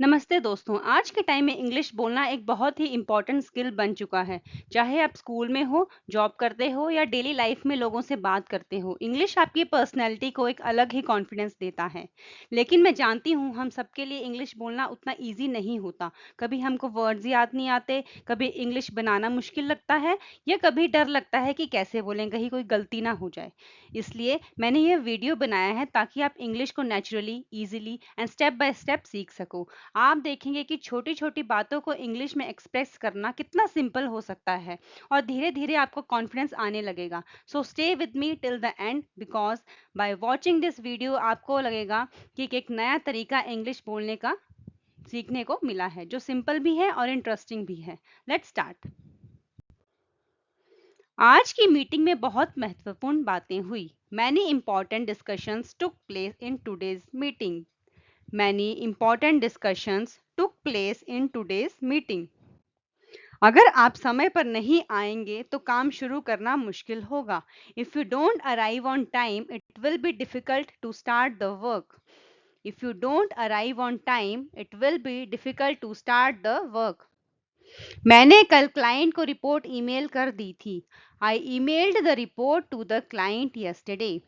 नमस्ते दोस्तों। आज के टाइम में इंग्लिश बोलना एक बहुत ही इम्पोर्टेंट स्किल बन चुका है। चाहे आप स्कूल में हो, जॉब करते हो या डेली लाइफ में लोगों से बात करते हो, इंग्लिश आपकी पर्सनैलिटी को एक अलग ही कॉन्फिडेंस देता है। लेकिन मैं जानती हूँ हम सबके लिए इंग्लिश बोलना उतना ईजी नहीं होता। कभी हमको वर्ड्स याद नहीं आते, कभी इंग्लिश बनाना मुश्किल लगता है या कभी डर लगता है कि कैसे बोलें, कहीं कोई गलती ना हो जाए। इसलिए मैंने यह वीडियो बनाया है ताकि आप इंग्लिश को naturally, easily and step by step सीख सको। आप देखेंगे कि छोटी-छोटी बातों को इंग्लिश में एक्सप्रेस करना कितना सिंपल हो सकता है और धीरे-धीरे आपको कॉन्फिडेंस आने लगेगा। So stay with me till the end because by watching this video आपको लगेगा कि एक नया तरीका इंग्लिश बोलने का सीखने को मिला है, जो सिंपल भी है और इंटरेस्टिंग भी है। Let's start. आज की मीटिंग में बहुत महत्वपूर्ण बातें हुई। Many important discussions took place in today's meeting. Many important discussions took place in today's meeting. अगर आप समय पर नहीं आएंगे तो काम शुरू करना मुश्किल होगा. If you don't arrive on time, it will be difficult to start the work. If you don't arrive on time, it will be difficult to start the work. मैंने कल क्लाइंट को रिपोर्ट ईमेल कर दी थी. I emailed the report to the client yesterday.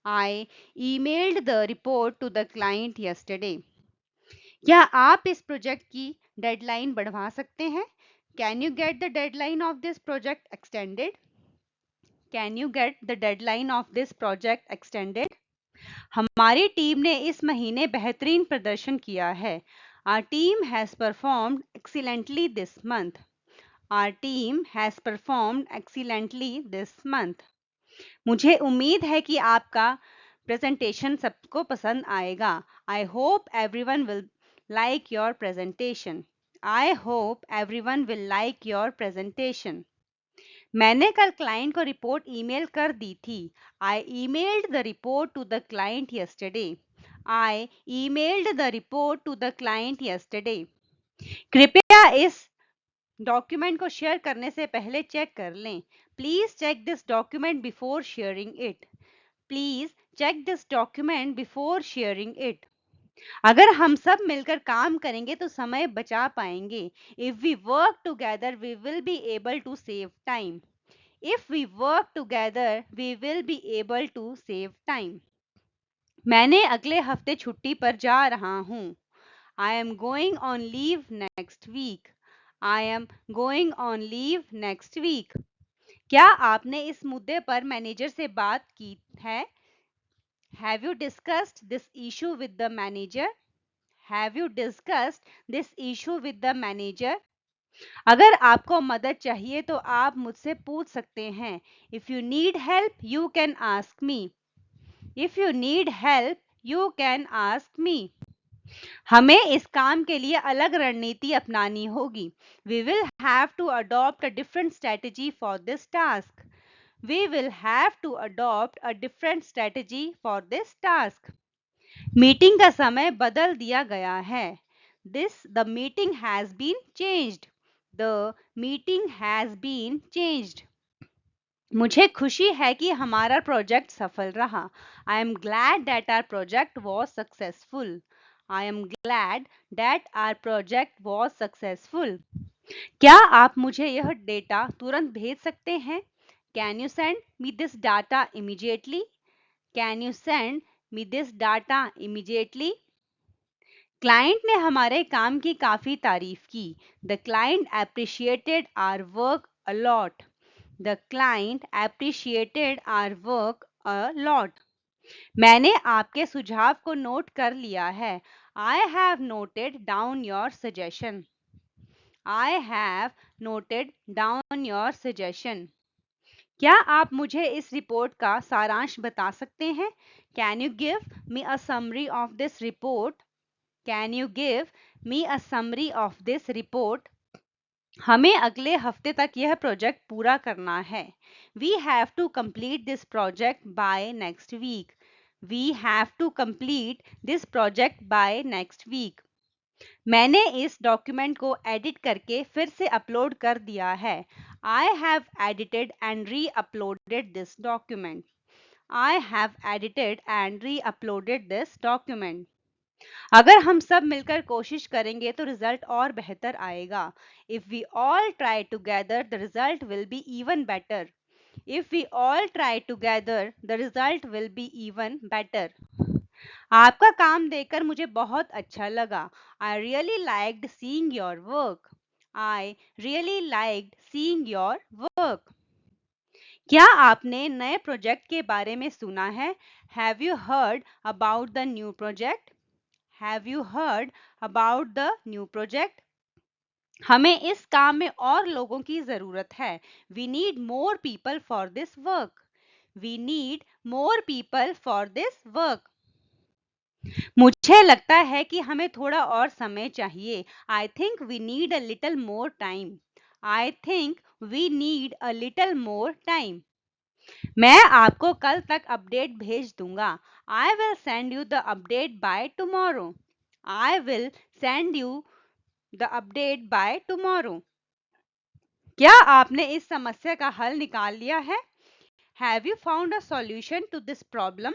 I emailed the report to the client yesterday. क्या आप इस project की deadline बढ़वा सकते हैं? Can you get the deadline of this project extended? Can you get the deadline of this project extended? हमारी team ने इस महीने बेहतरीन प्रदर्शन किया है. Our team has performed excellently this month. Our team has performed excellently this month. मुझे उम्मीद है कि आपका प्रेजेंटेशन सबको पसंद आएगा. I hope everyone will like your presentation. I hope everyone will like your presentation. मैंने कल क्लाइंट को रिपोर्ट ईमेल कर दी थी. I emailed the report to the client yesterday. I emailed the report to the client yesterday. कृपया इस document को share करने से पहले चेक कर लें. Please check this document before sharing it. Please check this document before sharing it. अगर हम सब मिलकर काम करेंगे तो समय बचा पाएंगे. If we work together we will be able to save time. If we work together we will be able to save time. मैंने अगले हफ्ते छुट्टी पर जा रहा हूँ. I am going on leave next week. I am going on leave next week. क्या आपने इस मुद्दे पर मैनेजर से बात की है? Have you discussed this issue with the manager? Have you discussed this issue with the manager? अगर आपको मदद चाहिए तो आप मुझसे पूछ सकते हैं. If you need help, you can ask me. If you need help, you can ask me. हमें इस काम के लिए अलग रणनीति अपनानी होगी. We will have to adopt a different strategy for this task. We will have to adopt a different strategy for this task. Meeting का समय बदल दिया गया है. The meeting has been changed. The meeting has been changed. मुझे खुशी है कि हमारा प्रोजेक्ट सफल रहा. I am glad that our project was successful. I am glad that our project was successful. क्या आप मुझे यह डेटा तुरंत भेज सकते हैं? Can you send me this data immediately? Can you send me this data immediately? Client ने हमारे काम की काफी तारीफ की. The client appreciated our work a lot. The client appreciated our work a lot. मैंने आपके सुझाव को नोट कर लिया है. I have noted down your suggestion. I have noted down your suggestion. क्या आप मुझे इस रिपोर्ट का सारांश बता सकते हैं? Can you give me a summary of this report? Can you give me a summary of this report? हमें अगले हफ्ते तक यह प्रोजेक्ट पूरा करना है. We have to complete this project by next week. We have to complete this project by next week. मैंने इस डॉक्यूमेंट को एडिट करके फिर से अपलोड कर दिया है. I have edited and re-uploaded this document. I have edited and re-uploaded this document. अगर हम सब मिलकर कोशिश करेंगे तो रिजल्ट और बेहतर आएगा. If we all try together, the result will be even better. If we all try together, the result will be even better. आपका काम देखकर मुझे बहुत अच्छा लगा. I really liked seeing your work. I really liked seeing your work. क्या आपने नए प्रोजेक्ट के बारे में सुना है? Have you heard about the new project? Have you heard about the new project? हमें इस काम में और लोगों की जरूरत है. We need more people for this work. We need more people for this work. मुझे लगता है कि हमें थोड़ा और समय चाहिए. I think we need a little more time. I think we need a little more time. मैं आपको कल तक अपडेट भेज दूंगा. I will send you the update by tomorrow. I will send you the update by tomorrow. क्या आपने इस समस्या का हल निकाल लिया है? Have you found a solution to this problem?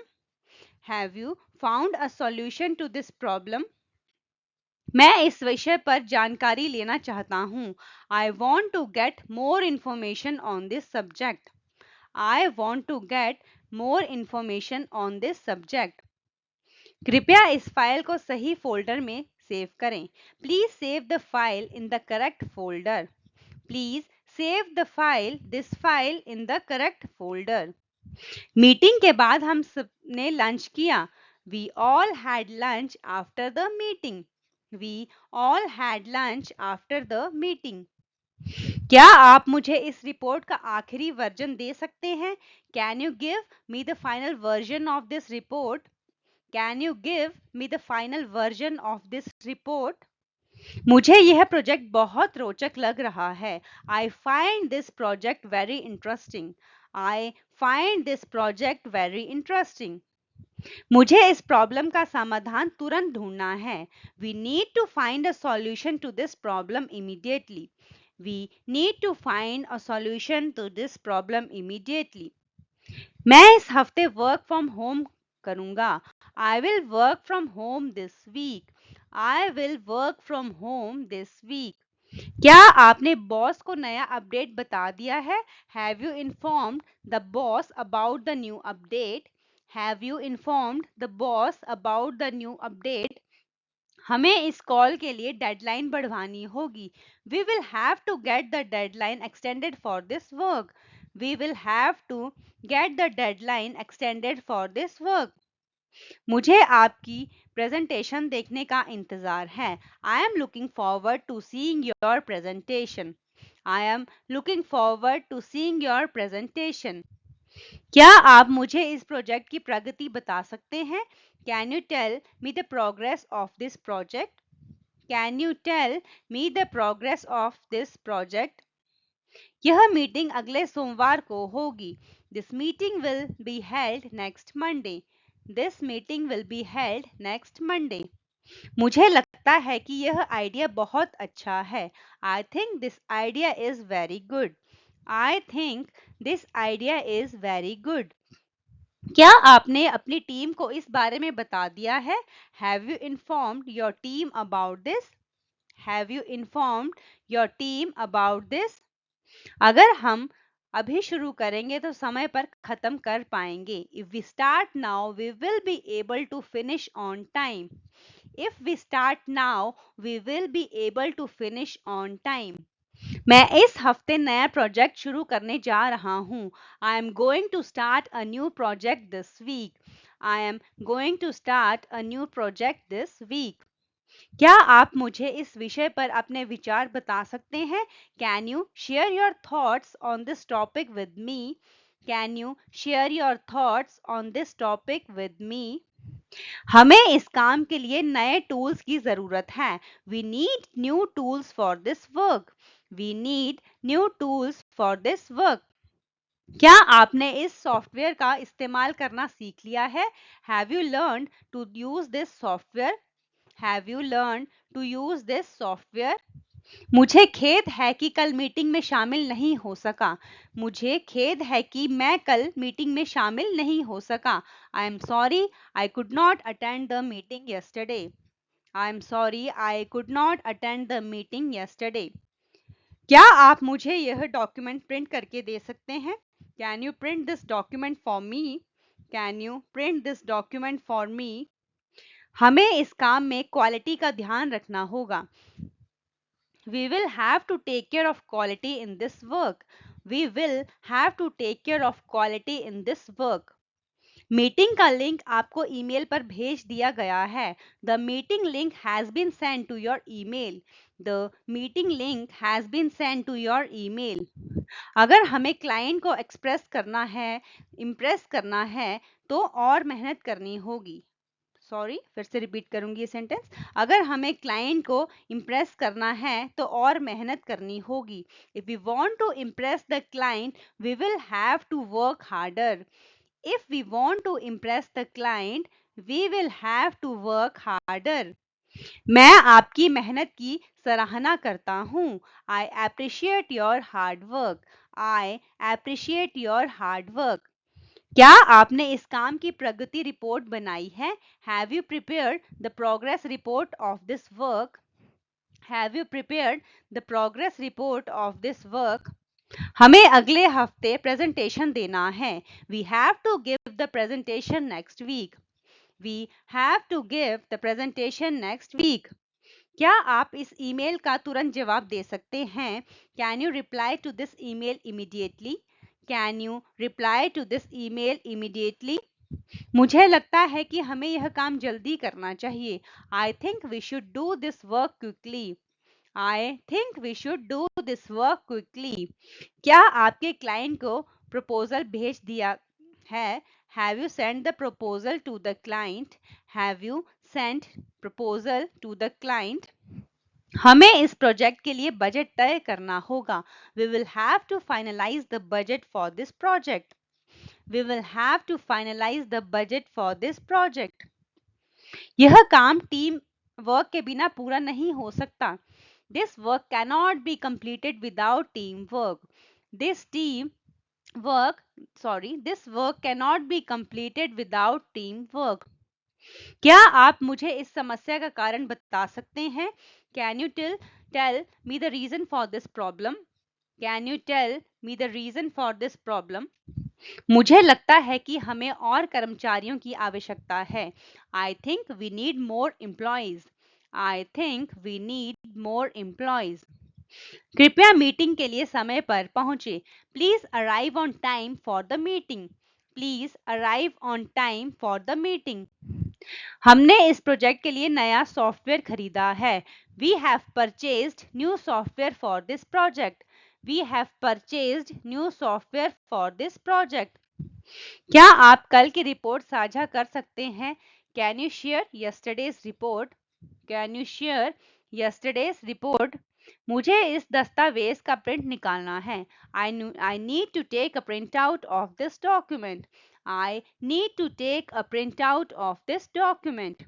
Have you found a solution to this problem? मैं इस विषय पर जानकारी लेना चाहता हूँ. I want to get more information on this subject. I want to get more information on this subject. कृपया इस फाइल को सही फोल्डर में सेव करें. Please save the file in the correct folder. Please save the file, this file in the correct folder. Meeting के बाद हम सबने लंच किया. We all had lunch after the meeting. We all had lunch after the meeting. क्या आप मुझे इस report का आखिरी वर्जन दे सकते हैं? Can you give me the final version of this report? Can you give me the final version of this report? मुझे यह प्रोजेक्ट बहुत रोचक लग रहा है. I find this project very interesting. I find this project very interesting. मुझे इस problem का समाधान तुरंत ढूंढना है. We need to find a solution to this problem immediately. We need to find a solution to this problem immediately. मैं इस हफ्ते वर्क फ्रॉम होम करूंगा. I will work from home this week. I will work from home this week. क्या आपने boss को नया update बता दिया है? Have you informed the boss about the new update? Have you informed the boss about the new update? हमें इस call के लिए डेडलाइन बढ़वानी होगी. We will have to get the deadline extended for this work. We will have to get the deadline extended for this work. मुझे आपकी presentation देखने का इंतजार है. I am looking forward to seeing your presentation. I am looking forward to seeing your presentation. क्या आप मुझे इस प्रोजेक्ट की प्रगति बता सकते हैं? Can you tell me the progress of this project? Can you tell me the progress of this project? यह meeting अगले सोमवार को होगी. This meeting will be held next Monday. This meeting will be held next Monday. मुझे लगता है कि यह आइडिया बहुत अच्छा है. I think this idea is very good. I think this idea is very good. क्या आपने अपनी टीम को इस बारे में बता दिया है? Have you informed your team about this? Have you informed your team about this? अगर हम अभी शुरू करेंगे तो समय पर खत्म कर पाएंगे. If we start now, we will be able to finish on time. If we start now, we will be able to finish on time. मैं इस हफ्ते नया प्रोजेक्ट शुरू करने जा रहा हूँ. I am going to start a new project this week. I am going to start a new project this week. क्या आप मुझे इस विषय पर अपने विचार बता सकते हैं? Can you share your thoughts on this topic with me? Can you share your thoughts on this topic with me? हमें इस काम के लिए नए टूल्स की जरूरत है. We need new tools for this work. We need new tools for this work. क्या आपने इस सॉफ्टवेयर का इस्तेमाल करना सीख लिया है? Have you learned to use this software? Have you learned to use this software? मुझे खेद है कि कल मीटिंग में शामिल नहीं हो सका। मुझे खेद है कि मैं कल मीटिंग में शामिल नहीं हो सका। आई am sorry I could not attend the meeting yesterday. I am sorry I could not attend the meeting yesterday. क्या आप मुझे यह डॉक्यूमेंट प्रिंट करके दे सकते हैं? Can you print this document for me? Can you print this document for me? हमें इस काम में क्वालिटी का ध्यान रखना होगा। We will have to take care of quality in this work. We will have to take care of quality in this work. Meeting का link आपको ईमेल पर भेज दिया गया है। The meeting link has been send to your email. The meeting link has been send to your email. अगर हमें client को एक्सप्रेस करना है, इम्प्रेस करना है, तो और मेहनत करनी होगी। सॉरी, फिर से रिपीट करूंगी ये सेंटेंस। अगर हमें क्लाइंट को इम्प्रेस करना है तो और मेहनत करनी होगी। If we want to impress the client we will have to work harder. If we want to impress the client we will have to work harder. मैं आपकी मेहनत की सराहना करता हूँ। I appreciate your hard work. I appreciate your hard work. क्या आपने इस काम की प्रगति रिपोर्ट बनाई है? Have you prepared the progress report of this work? Have you prepared the progress report of this work? हमें अगले हफ्ते प्रेजेंटेशन देना है। We have to give the presentation next week. We have to give the presentation next week. क्या आप इस email का तुरंत जवाब दे सकते हैं? Can you reply to this email immediately? Can you reply to this email immediately? मुझे लगता है कि हमें यह काम जल्दी करना चाहिए। I think we should do this work quickly. I think we should do this work quickly. क्या आपके क्लाइंट को प्रपोजल भेज दिया है? Have you send the proposal to the client? Have you send proposal to the client? हमें इस project के लिए बजट तय करना होगा। We will have to finalise the budget for this project. We will have to finalise the budget for this project. यह काम team work के बिना पूरा नहीं हो सकता। This work cannot be completed without team work. This team work this work cannot be completed without team work. क्या आप मुझे इस समस्या का कारण बता सकते हैं? Can you tell me the reason for this problem? Can you tell me the reason for this problem? मुझे लगता है कि हमें और कर्मचारियों की आवश्यकता है। I think we need more employees. I think we need more employees. कृपया मीटिंग के लिए समय पर पहुंचे। Please arrive on time for the meeting. Please arrive on time for the meeting. हमने इस प्रोजेक्ट के लिए नया सॉफ्टवेयर खरीदा है। We have purchased new software for this project. We have purchased new software for this project. क्या आप कल की रिपोर्ट साझा कर सकते हैं? Can you share yesterday's report? Can you share yesterday's report? मुझे इस दस्तावेज का प्रिंट निकालना है। I need to take a print out of this document. I need to take a print out of this document.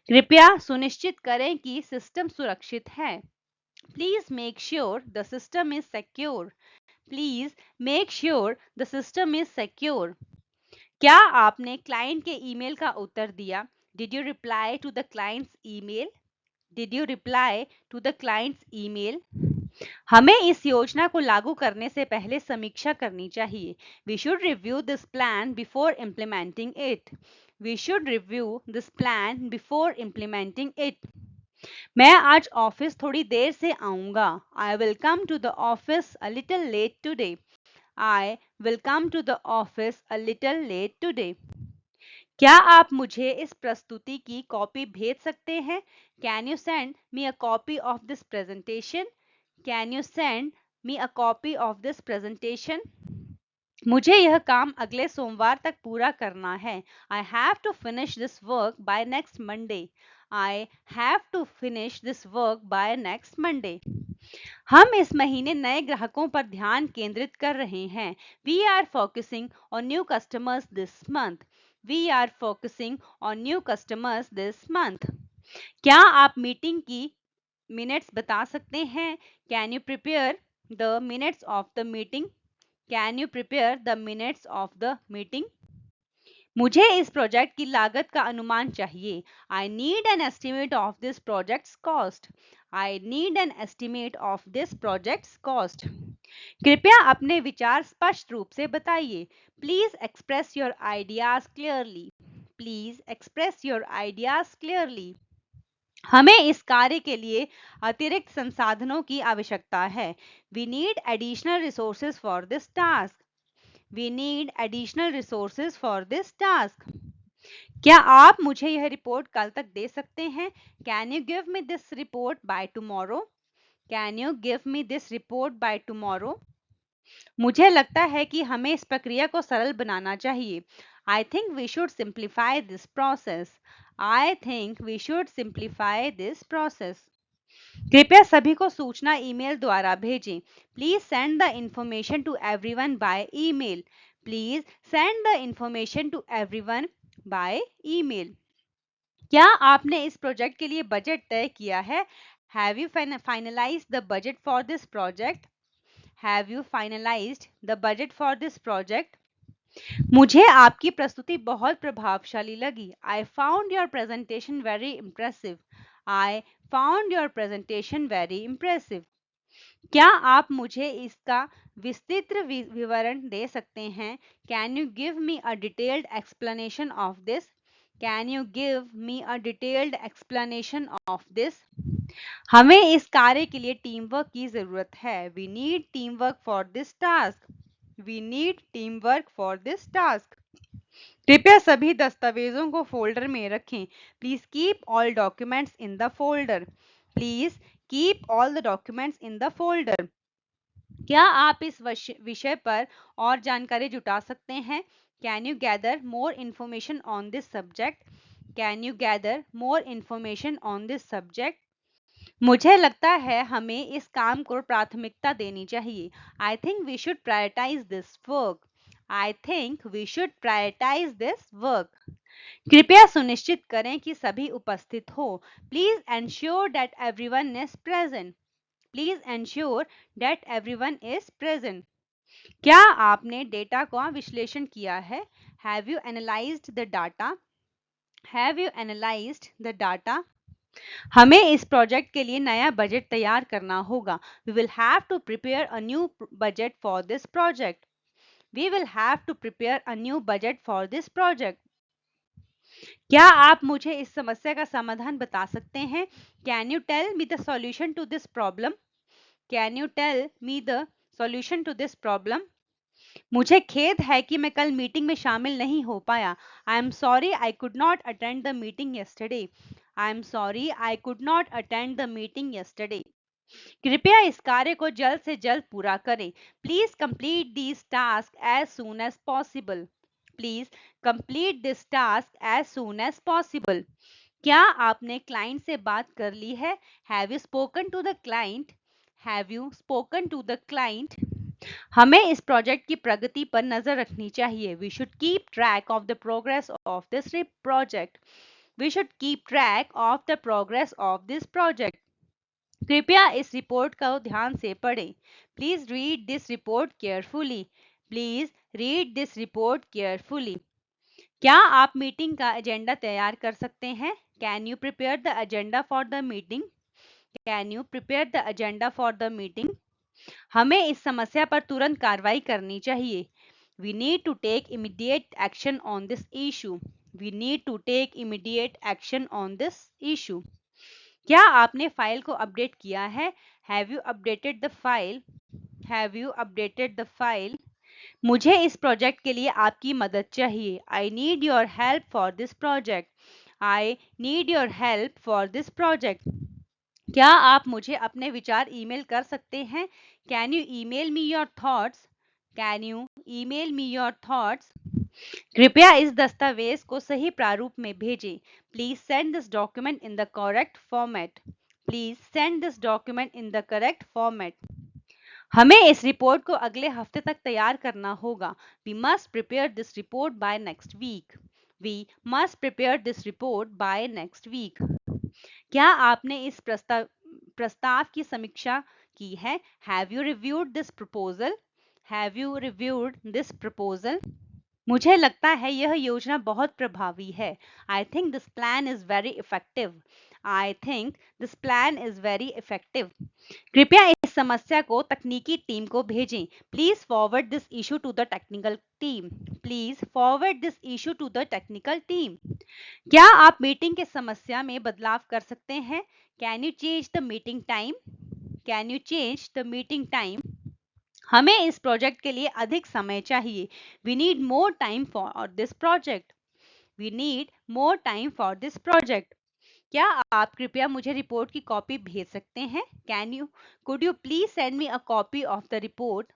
कृपया सुनिश्चित करें कि सिस्टम सुरक्षित है। Please make sure the system is secure. Please make sure the system is secure. क्या आपने client के email का उत्तर दिया? Did you reply to the client's email? Did you reply to the client's email? हमें इस योजना को लागू करने से पहले समीक्षा करनी चाहिए। We should review this plan before implementing it. We should review this plan before implementing it. मैं आज ऑफिस थोड़ी देर से आऊंगा। I will come to the office a little late today. I will come to the office a little late today. क्या आप मुझे इस प्रस्तुति की कॉपी भेज सकते हैं? Can you send me a copy of this presentation? Can you send me a copy of this presentation? मुझे यह काम अगले सोमवार तक पूरा करना है। I have to finish this work by next Monday. I have to finish this work by next Monday. हम इस महीने नए ग्राहकों पर ध्यान केंद्रित कर रहे हैं। We are focusing on new customers this month. We are focusing on new customers this month. क्या आप मीटिंग की मिनट्स बता सकते हैं? Can you prepare the minutes of the meeting? Can you prepare the minutes of the meeting? मुझे इस project की लागत का अनुमान चाहिए। I need an estimate of this project's cost. I need an estimate of this project's cost. कृपया अपने विचार स्पष्ट रूप से बताइए। Please express your ideas clearly. Please express your ideas clearly. हमें इस कार्य के लिए अतिरिक्त संसाधनों की आवश्यकता है। We need additional resources for this task. We need additional resources for this task. क्या आप मुझे यह रिपोर्ट कल तक दे सकते हैं? Can you give me this report by tomorrow? Can you give me this report by tomorrow? मुझे लगता है कि हमें इस प्रक्रिया को सरल बनाना चाहिए। I think we should simplify this process. I think we should simplify this process. कृपया सभी को सूचना ईमेल द्वारा भेजें। Please send the information to everyone by email. Please send the information to everyone by email. क्या आपने इस project के लिए बजट तय किया है? Have you finalised the budget for this project? Have you finalised the budget for this project? मुझे आपकी प्रस्तुति बहुत प्रभावशाली लगी। I found your presentation very impressive. I found your presentation very impressive. क्या आप मुझे इसका विस्तृत विवरण दे सकते हैं? Can you give me a detailed explanation of this? Can you give me a detailed explanation of this? हमें इस कार्य के लिए टीम वर्क की जरूरत है। We need team work for this task. We need team work for this task. कृपया सभी दस्तावेजों को फोल्डर में रखें। Please keep all documents in the folder. Please keep all the documents in the folder. क्या आप इस विषय पर और जानकारी जुटा सकते हैं? Can you gather more information on this subject? Can you gather more information on this subject? मुझे लगता है हमें इस काम को प्राथमिकता देनी चाहिए। I think we should prioritise this work. I think we should prioritise this work. कृपया सुनिश्चित करें कि सभी उपस्थित हो। Please ensure that everyone is present. Please ensure that everyone is present. क्या आपने डेटा का विश्लेषण किया है? Have you analysed the data? Have you analysed the data? हमें इस प्रोजेक्ट के लिए नया बजट तैयार करना होगा। We will have to prepare a new budget for this project. We will have to prepare a new budget for this project. क्या आप मुझे इस समस्या का समाधान बता सकते हैं? Can you tell me the solution to this problem? Can you tell me the solution to this problem? मुझे खेद है कि मैं कल मीटिंग में शामिल नहीं हो पाया। I am sorry I could not attend the meeting yesterday. I am sorry I could not attend the meeting yesterday. कृपया इस कार्य को जल्द से जल्द पूरा करें। Please complete this task as soon as possible. Please complete this task as soon as possible. क्या आपने क्लाइंट से बात कर ली है? Have you spoken to the client? Have you spoken to the client? हमें इस प्रोजेक्ट की प्रगति पर नजर रखनी चाहिए। We should keep track of the progress of this project. We should keep track of the progress of this project. कृपया इस रिपोर्ट को ध्यान से पढ़ें। Please read this report carefully. Please read this report carefully. क्या आप meeting का agenda तैयार कर सकते हैं? Can you prepare the agenda for the meeting? Can you prepare the agenda for the meeting? हमें इस समस्या पर तुरंत कार्रवाई करनी चाहिए। We need to take immediate action on this issue. We need to take immediate action on this issue. क्या आपने फाइल को अपडेट किया है? Have you updated the file? Have you updated the file? मुझे इस प्रोजेक्ट के लिए आपकी मदद चाहिए। I need your help for this project. I need your help for this project. क्या आप मुझे अपने विचार ईमेल कर सकते हैं? Can you email me your thoughts? Can you email me your thoughts? कृपया इस दस्तावेज को सही प्रारूप में भेजें। Please send this document in the correct format. Please send this document in the correct format. हमें इस रिपोर्ट को अगले हफ्ते तक तैयार करना होगा। We must prepare this report by next week. We must prepare this report by next week. क्या आपने इस प्रस्ताव की समीक्षा की है? Have you reviewed this proposal? Have you reviewed this proposal? मुझे लगता है यह योजना बहुत प्रभावी है। I think this plan is very effective. I think this plan is very effective. कृपया इस समस्या को तकनीकी टीम को भेजें। Please forward this issue to the technical team. Please forward this issue to the technical team. क्या आप meeting के समस्या में बदलाव कर सकते हैं? Can you change the meeting time? Can you change the meeting time? हमें इस प्रोजेक्ट के लिए अधिक समय चाहिए। We need more time for this project. We need more time for this project. क्या आप कृपया मुझे रिपोर्ट की कॉपी भेज सकते हैं? Could you please send me a copy of the report?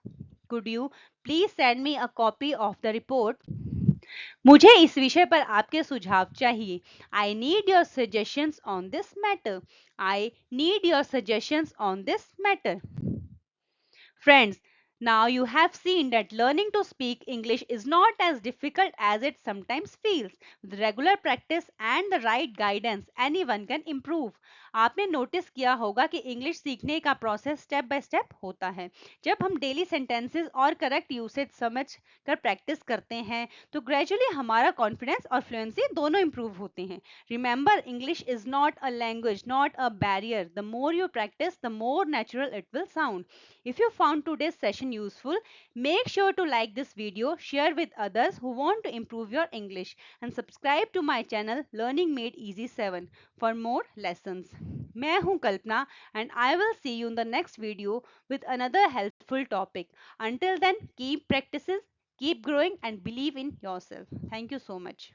Could you please send me a copy of the report? मुझे इस विषय पर आपके सुझाव चाहिए। I need your suggestions on this matter. I need your suggestions on this matter. Friends, now you have seen that learning to speak English is not as difficult as it sometimes feels. With regular practice and the right guidance, anyone can improve. आपने notice किया होगा कि English सीखने का process step by step होता है। जब हम डेली सेंटेंसेस और करेक्ट यूसेज समझ कर प्रैक्टिस करते हैं तो ग्रेजुअली हमारा कॉन्फिडेंस और फ्लुएंसी दोनों इंप्रूव होते हैं। Remember, English is not a language, not a barrier. The more you practice, the more natural it will sound. If you found today's session useful, make sure to like this video, share with others who want to improve your English, and subscribe to my channel Learning Made Easy 7 for more lessons. मैं हूं कल्पना and I will see you in the next video with another helpful topic. Until then, keep practices, keep growing and believe in yourself. Thank you so much.